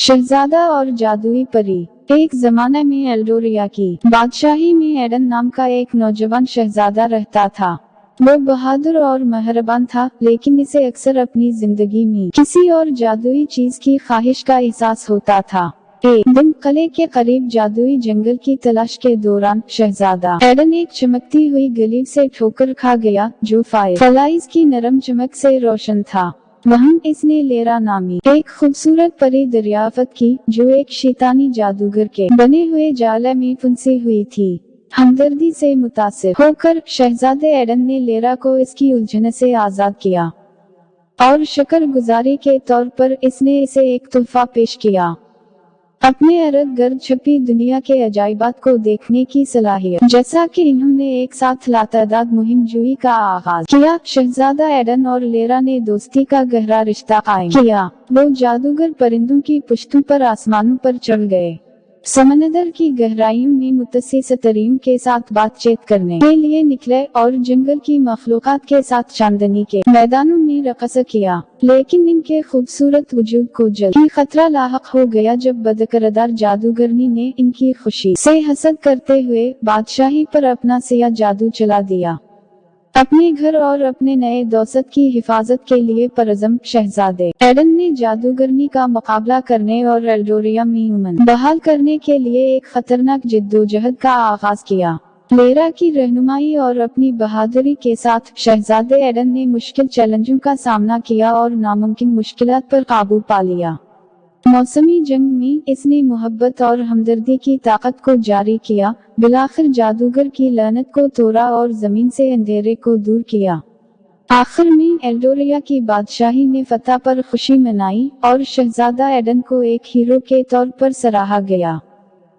शहजादा और जादुई परी। एक जमाने में एल्डोरिया की बादशाही में एडन नाम का एक नौजवान शहजादा रहता था। वो बहादुर और मेहरबान था, लेकिन इसे अक्सर अपनी जिंदगी में किसी और जादुई चीज की ख्वाहिश का एहसास होता था। एक दिन किले के करीब जादुई जंगल की तलाश के दौरान शहजादा एडन एक चमकती हुई गली से ठोकर खा गया, जो फायरफ्लाइज की नरम चमक से रोशन था। वहीं इसने लेरा नामी एक खूबसूरत परी दरियाफ्त की, जो एक शैतानी जादूगर के बने हुए जाल में फंसी हुई थी। हमदर्दी से मुतासिर होकर शहजादे एडन ने लेरा को इसकी उलझन से आजाद किया और शुक्रगुजारी के तौर पर इसने इसे एक तोहफा पेश किया, अपने इर्द गिर्द छुपी दुनिया के अजायबात को देखने की सलाहियत। जैसा कि इन्होंने एक साथ लातादाद मुहिम जुई का आगाज किया, शहजादा एडन और लेरा ने दोस्ती का गहरा रिश्ता कायम किया। वो जादूगर परिंदों की पुश्तों पर आसमानों पर चढ़ गए, समंदर की गहराइयों में मुतस्सिस तरीन के साथ बातचीत करने के लिए निकले और जंगल की मखलूकात के साथ चांदनी के मैदानों में रक़स किया। लेकिन इनके खूबसूरत वजूद को जल्द ही खतरा लाहक हो गया, जब बदकिरदार जादूगरनी ने इनकी खुशी से हसद करते हुए बादशाही पर अपना सिया जादू चला दिया। अपने घर और अपने नए दौसत की हिफाजत के लिए परअज़म शहजादे एडन ने जादूगरनी का मुकाबला करने और एल्डोरिया में अमन बहाल करने के लिए एक खतरनाक जिद्दोजहद का आगाज किया। लेरा की रहनुमाई और अपनी बहादुरी के साथ शहजादे एडन ने मुश्किल चैलेंजों का सामना किया और नामुमकिन मुश्किलात पर काबू पा लिया। मौसमी जंग में इसने मोहब्बत और हमदर्दी की ताकत को जारी किया, बिलाखिर जादूगर की लानत को तोड़ा और जमीन से अंधेरे को दूर किया। आखिर में एल्डोरिया की बादशाही ने फतह पर खुशी मनाई और शहजादा एडन को एक हीरो के तौर पर सराहा गया।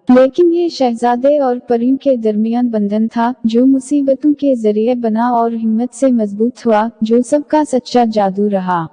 लेकिन ये शहजादे और परियों के दरमियान बंधन था, जो मुसीबतों के जरिए बना और हिम्मत से मजबूत हुआ, जो सबका सच्चा जादू रहा।